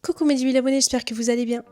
Coucou mes 10 000 abonnés, j'espère que vous allez bien.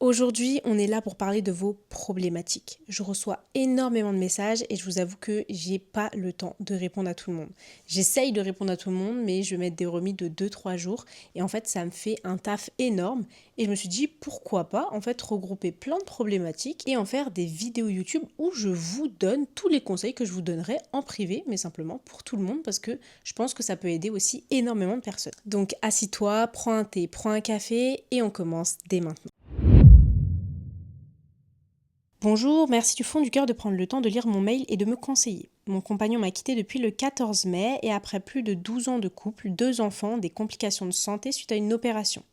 Aujourd'hui, on est là pour parler de vos problématiques. Je reçois énormément de messages et je vous avoue que j'ai pas le temps de répondre à tout le monde. J'essaye de répondre à tout le monde, mais je vais mettre des remis de 2-3 jours et en fait, ça me fait un taf énorme et je me suis dit pourquoi pas en fait regrouper plein de problématiques et en faire des vidéos YouTube où je vous donne tous les conseils que je vous donnerai en privé, mais simplement pour tout le monde parce que je pense que ça peut aider aussi énormément de personnes. Donc assis-toi, prends un thé, prends un café et on commence dès maintenant. Bonjour, merci du fond du cœur de prendre le temps de lire mon mail et de me conseiller. Mon compagnon m'a quitté depuis le 14 mai et après plus de 12 ans de couple, 2 enfants, des complications de santé suite à une opération.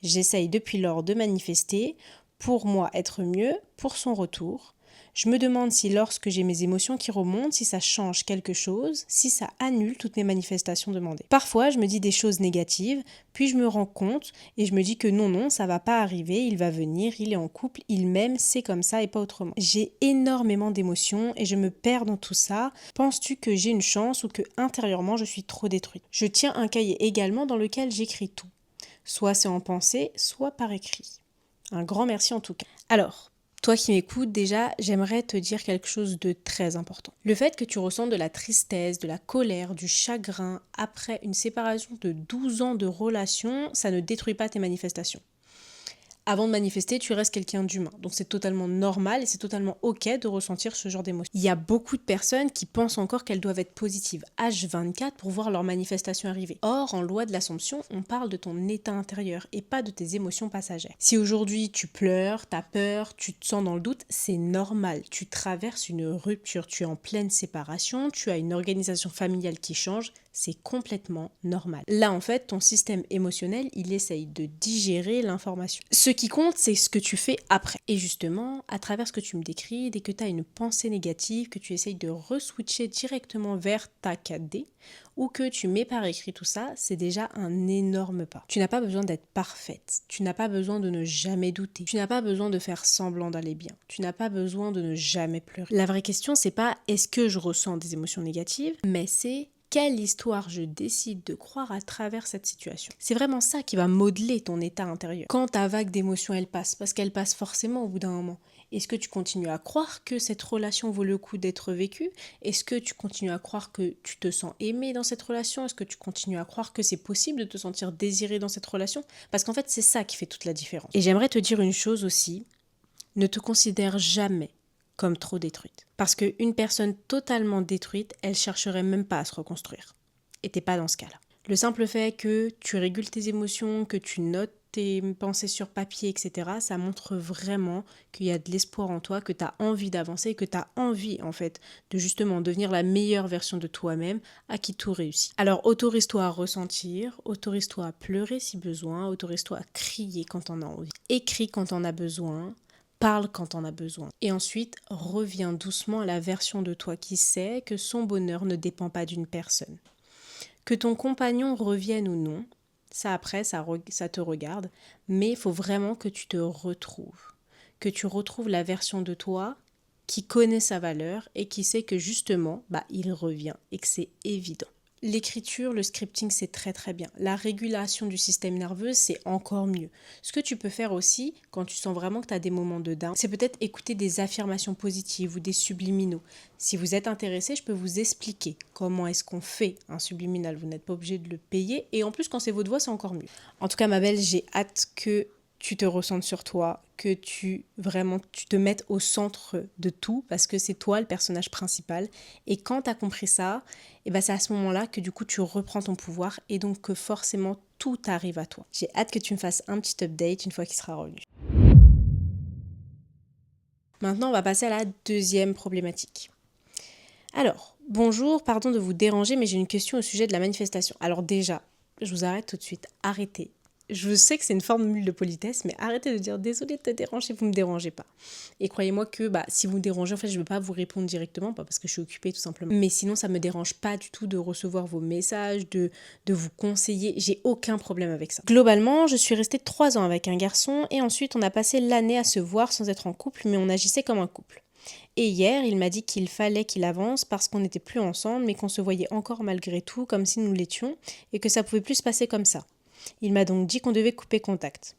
J'essaye depuis lors de manifester, pour moi être mieux, pour son retour. Je me demande si lorsque j'ai mes émotions qui remontent, si ça change quelque chose, si ça annule toutes mes manifestations demandées. Parfois, je me dis des choses négatives, puis je me rends compte et je me dis que non, ça va pas arriver, il va venir, il est en couple, il m'aime, c'est comme ça et pas autrement. J'ai énormément d'émotions et je me perds dans tout ça. Penses-tu que j'ai une chance ou que intérieurement je suis trop détruite? Je tiens un cahier également dans lequel j'écris tout. Soit c'est en pensée, soit par écrit. Un grand merci en tout cas. Alors, toi qui m'écoutes, déjà, j'aimerais te dire quelque chose de très important. Le fait que tu ressens de la tristesse, de la colère, du chagrin après une séparation de 12 ans de relation, ça ne détruit pas tes manifestations. Avant de manifester, tu restes quelqu'un d'humain. Donc c'est totalement normal et c'est totalement ok de ressentir ce genre d'émotion. Il y a beaucoup de personnes qui pensent encore qu'elles doivent être positives H24 pour voir leur manifestation arriver. Or, en loi de l'Assomption, on parle de ton état intérieur et pas de tes émotions passagères. Si aujourd'hui tu pleures, t'as peur, tu te sens dans le doute, c'est normal. Tu traverses une rupture, tu es en pleine séparation, tu as une organisation familiale qui change, c'est complètement normal. Là, en fait, ton système émotionnel, il essaye de digérer l'information. Ce qui compte, c'est ce que tu fais après. Et justement, à travers ce que tu me décris, dès que tu as une pensée négative, que tu essayes de re-switcher directement vers ta 4D, ou que tu mets par écrit tout ça, c'est déjà un énorme pas. Tu n'as pas besoin d'être parfaite. Tu n'as pas besoin de ne jamais douter. Tu n'as pas besoin de faire semblant d'aller bien. Tu n'as pas besoin de ne jamais pleurer. La vraie question, c'est pas est-ce que je ressens des émotions négatives, mais c'est quelle histoire je décide de croire à travers cette situation. C'est vraiment ça qui va modeler ton état intérieur. Quand ta vague d'émotions, elle passe, parce qu'elle passe forcément au bout d'un moment, est-ce que tu continues à croire que cette relation vaut le coup d'être vécue? Est-ce que tu continues à croire que tu te sens aimé dans cette relation? Est-ce que tu continues à croire que c'est possible de te sentir désiré dans cette relation? Parce qu'en fait, c'est ça qui fait toute la différence. Et j'aimerais te dire une chose aussi, ne te considère jamais comme trop détruite. Parce qu'une personne totalement détruite, elle chercherait même pas à se reconstruire. Et t'es pas dans ce cas-là. Le simple fait que tu régules tes émotions, que tu notes tes pensées sur papier, etc., ça montre vraiment qu'il y a de l'espoir en toi, que tu as envie d'avancer, que tu as envie, en fait, de justement devenir la meilleure version de toi-même à qui tout réussit. Alors, autorise-toi à ressentir, autorise-toi à pleurer si besoin, autorise-toi à crier quand t'en as envie. Écris quand t'en as besoin. Parle quand on a besoin. Et ensuite, reviens doucement à la version de toi qui sait que son bonheur ne dépend pas d'une personne. Que ton compagnon revienne ou non, ça après, ça te regarde, mais il faut vraiment que tu te retrouves. Que tu retrouves la version de toi qui connaît sa valeur et qui sait que justement, il revient et que c'est évident. L'écriture, le scripting, c'est très très bien. La régulation du système nerveux, c'est encore mieux. Ce que tu peux faire aussi, quand tu sens vraiment que tu as des moments de down, c'est peut-être écouter des affirmations positives ou des subliminaux. Si vous êtes intéressé, je peux vous expliquer comment est-ce qu'on fait un subliminal. Vous n'êtes pas obligé de le payer. Et en plus, quand c'est votre voix, c'est encore mieux. En tout cas, ma belle, j'ai hâte que tu te ressentes sur toi, que tu te mettes au centre de tout parce que c'est toi le personnage principal. Et quand tu as compris ça, c'est à ce moment-là que du coup tu reprends ton pouvoir et donc que forcément tout arrive à toi. J'ai hâte que tu me fasses un petit update une fois qu'il sera revenu. Maintenant, on va passer à la deuxième problématique. Alors, bonjour, pardon de vous déranger, mais j'ai une question au sujet de la manifestation. Alors déjà, je vous arrête tout de suite, arrêtez. Je sais que c'est une formule de politesse, mais arrêtez de dire désolé de te déranger, vous ne me dérangez pas. Et croyez-moi que si vous me dérangez, en fait, je ne vais pas vous répondre directement, pas parce que je suis occupée tout simplement. Mais sinon, ça ne me dérange pas du tout de recevoir vos messages, de vous conseiller. J'ai aucun problème avec ça. Globalement, je suis restée 3 ans avec un garçon et ensuite on a passé l'année à se voir sans être en couple, mais on agissait comme un couple. Et hier, il m'a dit qu'il fallait qu'il avance parce qu'on n'était plus ensemble, mais qu'on se voyait encore malgré tout, comme si nous l'étions, et que ça pouvait plus se passer comme ça. Il m'a donc dit qu'on devait couper contact.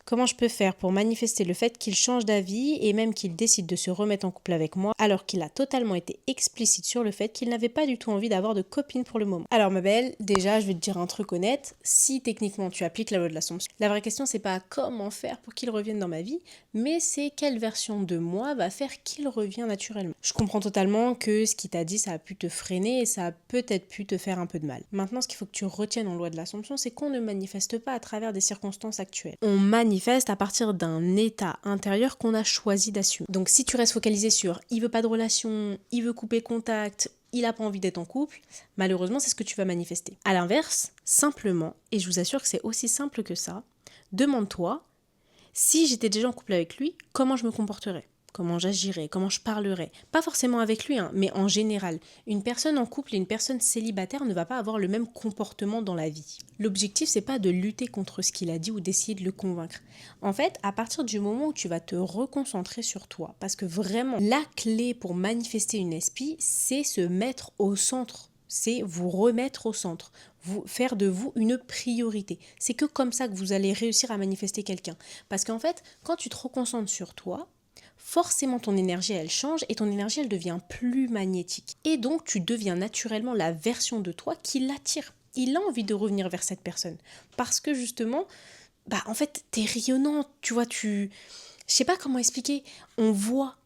Comment je peux faire pour manifester le fait qu'il change d'avis et même qu'il décide de se remettre en couple avec moi alors qu'il a totalement été explicite sur le fait qu'il n'avait pas du tout envie d'avoir de copine pour le moment. Alors ma belle, déjà je vais te dire un truc honnête, si techniquement tu appliques la loi de l'Assomption, la vraie question c'est pas comment faire pour qu'il revienne dans ma vie, mais c'est quelle version de moi va faire qu'il revient naturellement. Je comprends totalement que ce qu'il t'a dit ça a pu te freiner et ça a peut-être pu te faire un peu de mal. Maintenant ce qu'il faut que tu retiennes en loi de l'Assomption c'est qu'on ne manifeste pas à travers des circonstances actuelles. On manifeste à partir d'un état intérieur qu'on a choisi d'assumer. Donc si tu restes focalisé sur il veut pas de relation, il veut couper contact, il a pas envie d'être en couple, malheureusement c'est ce que tu vas manifester. À l'inverse, simplement, et je vous assure que c'est aussi simple que ça, demande-toi, si j'étais déjà en couple avec lui, comment je me comporterais ? Comment j'agirais, comment je parlerais. Pas forcément avec lui, mais en général. Une personne en couple et une personne célibataire ne va pas avoir le même comportement dans la vie. L'objectif, c'est pas de lutter contre ce qu'il a dit ou d'essayer de le convaincre. En fait, à partir du moment où tu vas te reconcentrer sur toi, parce que vraiment, la clé pour manifester une espie, c'est se mettre au centre. C'est vous remettre au centre, faire de vous une priorité. C'est que comme ça que vous allez réussir à manifester quelqu'un. Parce qu'en fait, quand tu te reconcentres sur toi, forcément ton énergie elle change et ton énergie elle devient plus magnétique. Et donc tu deviens naturellement la version de toi qui l'attire. Il a envie de revenir vers cette personne. Parce que justement, en fait, t'es rayonnante, tu vois, je sais pas comment expliquer, on voit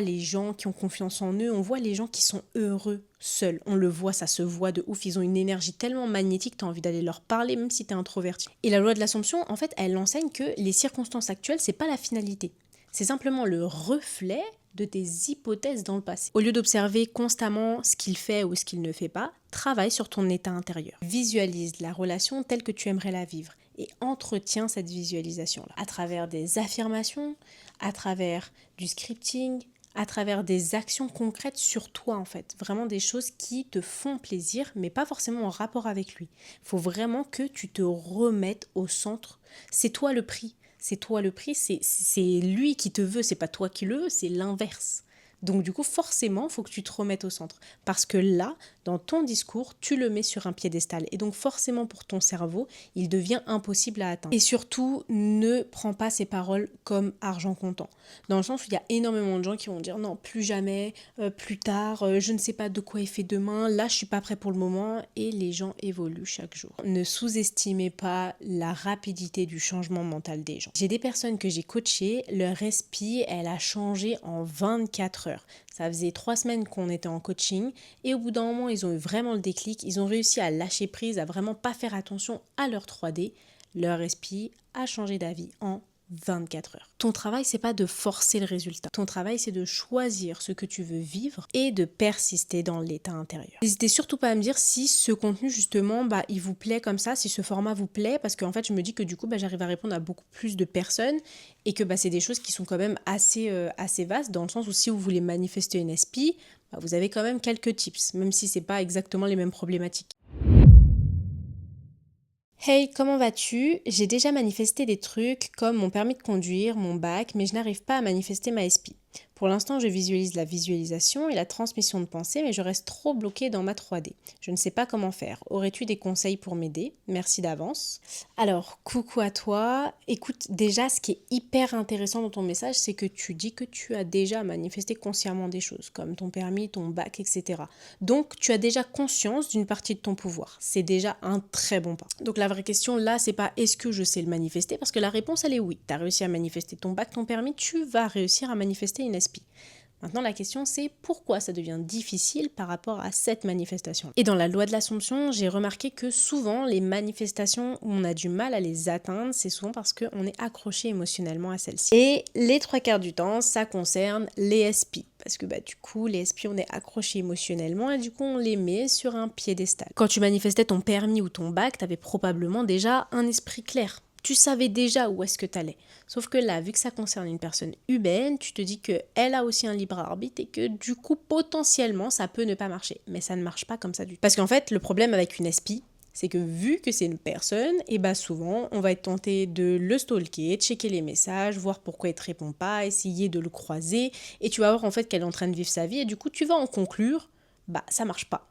les gens qui ont confiance en eux, on voit les gens qui sont heureux seuls. On le voit, ça se voit de ouf. Ils ont une énergie tellement magnétique, tu as envie d'aller leur parler même si tu es introverti. Et la loi de l'Assomption, en fait, elle enseigne que les circonstances actuelles, c'est pas la finalité. C'est simplement le reflet de tes hypothèses dans le passé. Au lieu d'observer constamment ce qu'il fait ou ce qu'il ne fait pas, travaille sur ton état intérieur. Visualise la relation telle que tu aimerais la vivre et entretiens cette visualisation-là à travers des affirmations, à travers du scripting, à travers des actions concrètes sur toi en fait. Vraiment des choses qui te font plaisir mais pas forcément en rapport avec lui. Il faut vraiment que tu te remettes au centre. C'est toi le prix. C'est toi le prix, c'est lui qui te veut, c'est pas toi qui le veux, c'est l'inverse. Donc du coup, forcément, il faut que tu te remettes au centre. Parce que là, dans ton discours, tu le mets sur un piédestal. Et donc forcément, pour ton cerveau, il devient impossible à atteindre. Et surtout, ne prends pas ces paroles comme argent comptant. Dans le sens où il y a énormément de gens qui vont dire non, plus jamais, plus tard, je ne sais pas de quoi est fait demain, là, je suis pas prêt pour le moment. Et les gens évoluent chaque jour. Ne sous-estimez pas la rapidité du changement mental des gens. J'ai des personnes que j'ai coachées, leur respi, elle a changé en 24 heures. Ça faisait 3 semaines qu'on était en coaching et au bout d'un moment, ils ont eu vraiment le déclic. Ils ont réussi à lâcher prise, à vraiment pas faire attention à leur 3D. Leur respi a changé d'avis en 24 heures. Ton travail, c'est pas de forcer le résultat. Ton travail, c'est de choisir ce que tu veux vivre et de persister dans l'état intérieur. N'hésitez surtout pas à me dire si ce contenu, justement, il vous plaît comme ça, si ce format vous plaît, parce qu'en fait, je me dis que du coup, j'arrive à répondre à beaucoup plus de personnes et que c'est des choses qui sont quand même assez vastes, dans le sens où si vous voulez manifester une espie, vous avez quand même quelques tips, même si c'est pas exactement les mêmes problématiques. Hey, comment vas-tu? J'ai déjà manifesté des trucs comme mon permis de conduire, mon bac, mais je n'arrive pas à manifester ma SPI. Pour l'instant, je visualise la visualisation et la transmission de pensée, mais je reste trop bloquée dans ma 3D. Je ne sais pas comment faire. Aurais-tu des conseils pour m'aider? Merci d'avance. Alors, coucou à toi. Écoute, déjà, ce qui est hyper intéressant dans ton message, c'est que tu dis que tu as déjà manifesté consciemment des choses, comme ton permis, ton bac, etc. Donc, tu as déjà conscience d'une partie de ton pouvoir. C'est déjà un très bon pas. Donc, la vraie question, là, c'est pas est-ce que je sais le manifester? Parce que la réponse, elle est oui. Tu as réussi à manifester ton bac, ton permis, tu vas réussir à manifester une SPI. Maintenant, la question, c'est pourquoi ça devient difficile par rapport à cette manifestation. Et dans la loi de l'Assomption, j'ai remarqué que souvent, les manifestations où on a du mal à les atteindre, c'est souvent parce qu'on est accroché émotionnellement à celles-ci. Et les 3/4 du temps, ça concerne les SPI. Parce que du coup, les SPI, on est accroché émotionnellement et du coup, on les met sur un piédestal. Quand tu manifestais ton permis ou ton bac, tu avais probablement déjà un esprit clair. Tu savais déjà où est-ce que tu allais. Sauf que là, vu que ça concerne une personne humaine, tu te dis qu'elle a aussi un libre arbitre et que du coup, potentiellement, ça peut ne pas marcher. Mais ça ne marche pas comme ça du tout. Parce qu'en fait, le problème avec une SPI, C'est que vu que c'est une personne, et bah souvent on va être tenté de le stalker, checker les messages, voir pourquoi il te répond pas, essayer de le croiser, et tu vas voir en fait qu'elle est en train de vivre sa vie, et du coup tu vas en conclure, bah ça marche pas.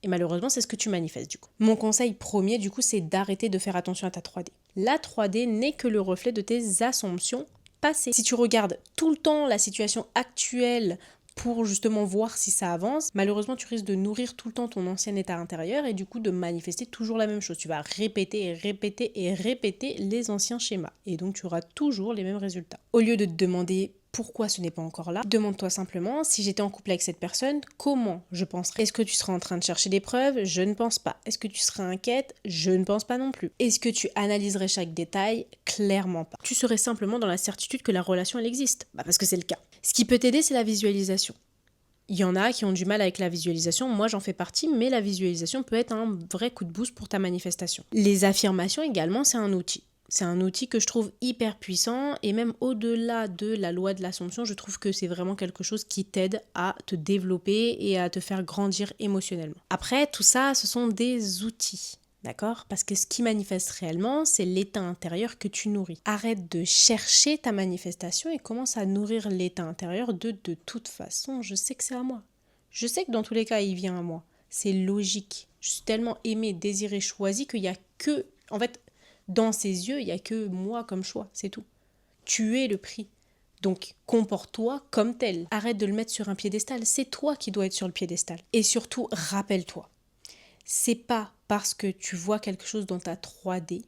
Et malheureusement, c'est ce que tu manifestes du coup. Mon conseil premier, du coup, c'est d'arrêter de faire attention à ta 3D. La 3D n'est que le reflet de tes assumptions passées. Si tu regardes tout le temps la situation actuelle pour justement voir si ça avance, malheureusement, tu risques de nourrir tout le temps ton ancien état intérieur et du coup de manifester toujours la même chose. Tu vas répéter et répéter et répéter les anciens schémas. Et donc, tu auras toujours les mêmes résultats. Au lieu de te demander pourquoi ce n'est pas encore là, demande-toi simplement, si j'étais en couple avec cette personne, comment je penserais? Est-ce que tu serais en train de chercher des preuves? Je ne pense pas. Est-ce que tu serais inquiète? Je ne pense pas non plus. Est-ce que tu analyserais chaque détail? Clairement pas. Tu serais simplement dans la certitude que la relation elle existe, parce que c'est le cas. Ce qui peut t'aider, c'est la visualisation. Il y en a qui ont du mal avec la visualisation, moi j'en fais partie, mais la visualisation peut être un vrai coup de boost pour ta manifestation. Les affirmations également, c'est un outil. C'est un outil que je trouve hyper puissant et même au-delà de la loi de l'Assomption, je trouve que c'est vraiment quelque chose qui t'aide à te développer et à te faire grandir émotionnellement. Après, tout ça, ce sont des outils. D'accord? Parce que ce qui manifeste réellement, c'est l'état intérieur que tu nourris. Arrête de chercher ta manifestation et commence à nourrir l'état intérieur de toute façon, je sais que c'est à moi. Je sais que dans tous les cas, il vient à moi. C'est logique. Je suis tellement aimée, désirée, choisie qu'il n'y a que... En fait, dans ses yeux, il n'y a que moi comme choix, c'est tout. Tu es le prix. Donc, comporte-toi comme tel. Arrête de le mettre sur un piédestal. C'est toi qui dois être sur le piédestal. Et surtout, rappelle-toi, c'est pas parce que tu vois quelque chose dans ta 3D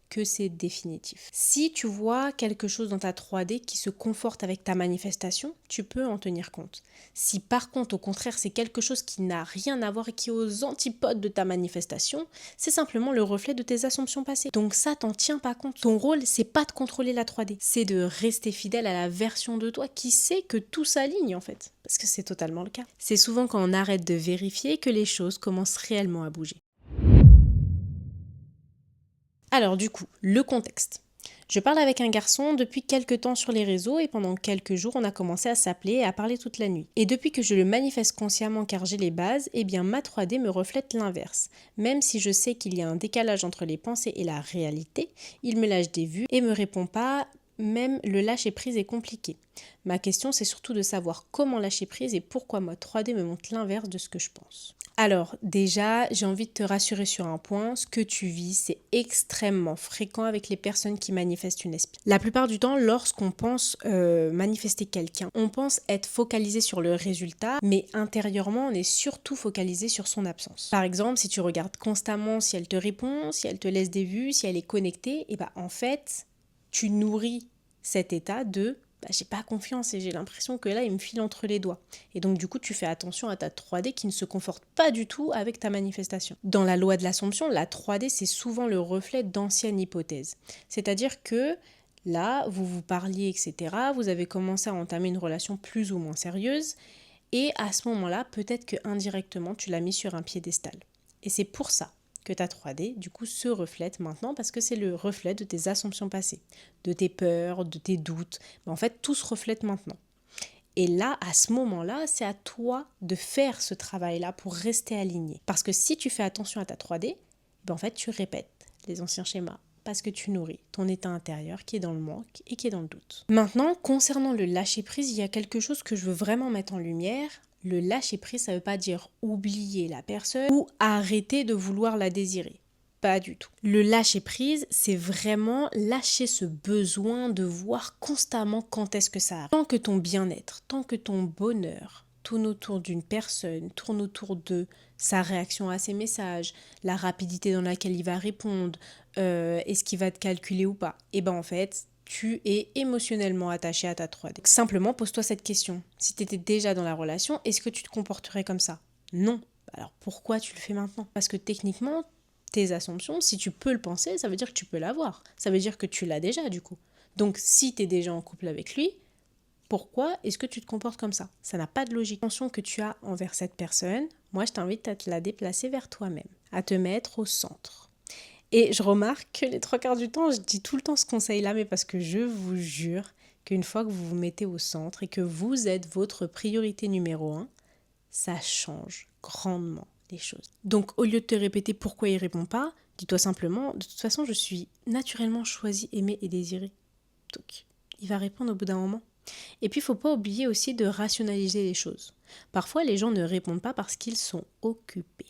que c'est définitif. Si tu vois quelque chose dans ta 3D qui se conforte avec ta manifestation, tu peux en tenir compte. Si par contre, au contraire, c'est quelque chose qui n'a rien à voir et qui est aux antipodes de ta manifestation, c'est simplement le reflet de tes assumptions passées. Donc ça, t'en tiens pas compte. Ton rôle, c'est pas de contrôler la 3D, c'est de rester fidèle à la version de toi qui sait que tout s'aligne en fait. Parce que c'est totalement le cas. C'est souvent quand on arrête de vérifier que les choses commencent réellement à bouger. Alors du coup, le contexte. Je parle avec un garçon depuis quelques temps sur les réseaux et pendant quelques jours on a commencé à s'appeler et à parler toute la nuit. Et depuis que je le manifeste consciemment car j'ai les bases, eh bien ma 3D me reflète l'inverse. Même si je sais qu'il y a un décalage entre les pensées et la réalité, il me lâche des vues et me répond pas, même le lâcher prise est compliqué. Ma question c'est surtout de savoir comment lâcher prise et pourquoi ma 3D me montre l'inverse de ce que je pense. Alors déjà, j'ai envie de te rassurer sur un point, ce que tu vis, c'est extrêmement fréquent avec les personnes qui manifestent une esprit. La plupart du temps, lorsqu'on pense manifester quelqu'un, on pense être focalisé sur le résultat, mais intérieurement, on est surtout focalisé sur son absence. Par exemple, si tu regardes constamment si elle te répond, si elle te laisse des vues, si elle est connectée, et bah en fait, tu nourris cet état de j'ai pas confiance et j'ai l'impression que là il me file entre les doigts. Et donc du coup tu fais attention à ta 3D qui ne se conforte pas du tout avec ta manifestation. Dans la loi de l'Assomption, la 3D c'est souvent le reflet d'anciennes hypothèses. C'est-à-dire que là vous vous parliez etc, vous avez commencé à entamer une relation plus ou moins sérieuse et à ce moment-là peut-être que indirectement tu l'as mis sur un piédestal. Et c'est pour ça que ta 3D, du coup, se reflète maintenant parce que c'est le reflet de tes assumptions passées, de tes peurs, de tes doutes. Mais en fait, tout se reflète maintenant. Et là, à ce moment-là, c'est à toi de faire ce travail-là pour rester aligné. Parce que si tu fais attention à ta 3D, en fait, tu répètes les anciens schémas parce que tu nourris ton état intérieur qui est dans le manque et qui est dans le doute. Maintenant, concernant le lâcher-prise, il y a quelque chose que je veux vraiment mettre en lumière. Le lâcher-prise, ça ne veut pas dire oublier la personne ou arrêter de vouloir la désirer. Pas du tout. Le lâcher-prise, c'est vraiment lâcher ce besoin de voir constamment quand est-ce que ça arrive. Tant que ton bien-être, tant que ton bonheur tourne autour d'une personne, tourne autour de sa réaction à ses messages, la rapidité dans laquelle il va répondre, est-ce qu'il va te calculer ou pas, et ben en fait, tu es émotionnellement attaché à ta 3D. Donc, simplement, pose-toi cette question. Si tu étais déjà dans la relation, est-ce que tu te comporterais comme ça? Non. Alors pourquoi tu le fais maintenant? Parce que techniquement, tes assumptions, si tu peux le penser, ça veut dire que tu peux l'avoir. Ça veut dire que tu l'as déjà du coup. Donc si tu es déjà en couple avec lui, pourquoi est-ce que tu te comportes comme ça? Ça n'a pas de logique. L'attention que tu as envers cette personne, moi je t'invite à te la déplacer vers toi-même, à te mettre au centre. Et je remarque que les 3/4 du temps, je dis tout le temps ce conseil-là, mais parce que je vous jure qu'une fois que vous vous mettez au centre et que vous êtes votre priorité numéro 1, ça change grandement. des choses. Donc au lieu de te répéter pourquoi il répond pas, dis-toi simplement, de toute façon je suis naturellement choisi, aimé et désiré. Donc il va répondre au bout d'un moment. Et puis il faut pas oublier aussi de rationaliser les choses. Parfois les gens ne répondent pas parce qu'ils sont occupés.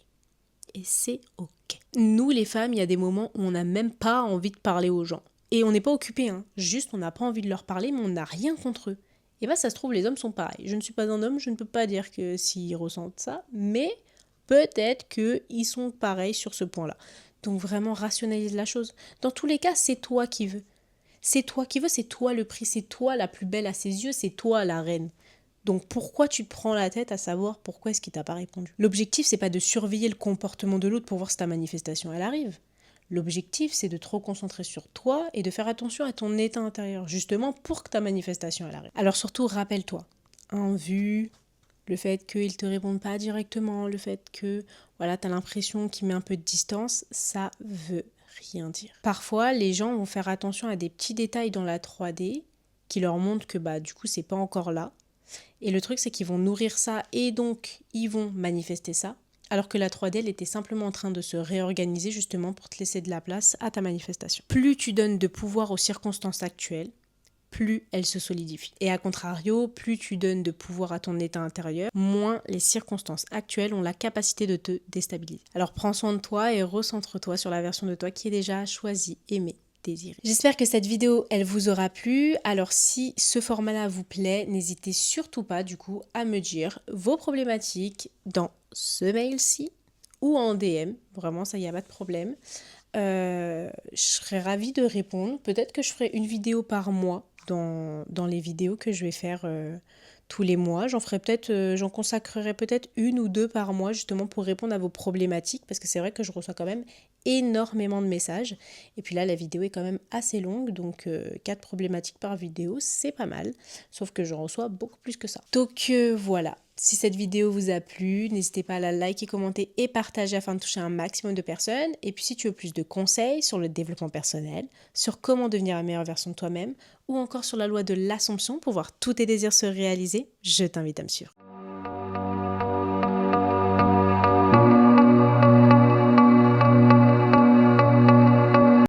Et c'est ok. Nous les femmes, il y a des moments où on n'a même pas envie de parler aux gens. Et on n'est pas occupé, hein. Juste on n'a pas envie de leur parler, mais on n'a rien contre eux. Et bien ça se trouve, les hommes sont pareils. Je ne suis pas un homme, je ne peux pas dire que s'ils ressentent ça, mais peut-être qu'ils sont pareils sur ce point-là. Donc vraiment rationalise la chose. Dans tous les cas, c'est toi qui veux. C'est toi qui veux, c'est toi le prix, c'est toi la plus belle à ses yeux, c'est toi la reine. Donc pourquoi tu te prends la tête à savoir pourquoi est-ce qu'il t'a pas répondu? L'objectif, c'est pas de surveiller le comportement de l'autre pour voir si ta manifestation elle arrive. L'objectif, c'est de te reconcentrer sur toi et de faire attention à ton état intérieur, justement pour que ta manifestation elle arrive. Alors surtout, rappelle-toi, vu le fait qu'il ne te réponde pas directement, le fait que voilà, tu as l'impression qu'il met un peu de distance, ça veut rien dire. Parfois, les gens vont faire attention à des petits détails dans la 3D qui leur montrent que du coup, c'est pas encore là. Et le truc, c'est qu'ils vont nourrir ça et donc ils vont manifester ça. Alors que la 3D, elle était simplement en train de se réorganiser justement pour te laisser de la place à ta manifestation. Plus tu donnes de pouvoir aux circonstances actuelles, plus elle se solidifie. Et à contrario, plus tu donnes de pouvoir à ton état intérieur, moins les circonstances actuelles ont la capacité de te déstabiliser. Alors prends soin de toi et recentre-toi sur la version de toi qui est déjà choisie, aimée, désirée. J'espère que cette vidéo, elle vous aura plu. Alors si ce format-là vous plaît, n'hésitez surtout pas du coup à me dire vos problématiques dans ce mail-ci ou en DM. Vraiment, ça, il n'y a pas de problème. Je serais ravie de répondre. Peut-être que je ferai une vidéo par mois dans les vidéos que je vais faire tous les mois. J'en consacrerai peut-être une ou deux par mois justement pour répondre à vos problématiques parce que c'est vrai que je reçois quand même énormément de messages. Et puis là, la vidéo est quand même assez longue, donc 4 problématiques par vidéo, c'est pas mal. Sauf que j'en reçois beaucoup plus que ça. Donc voilà. Si cette vidéo vous a plu, n'hésitez pas à la liker, commenter et partager afin de toucher un maximum de personnes. Et puis si tu veux plus de conseils sur le développement personnel, sur comment devenir la meilleure version de toi-même, ou encore sur la loi de l'Assomption pour voir tous tes désirs se réaliser, je t'invite à me suivre.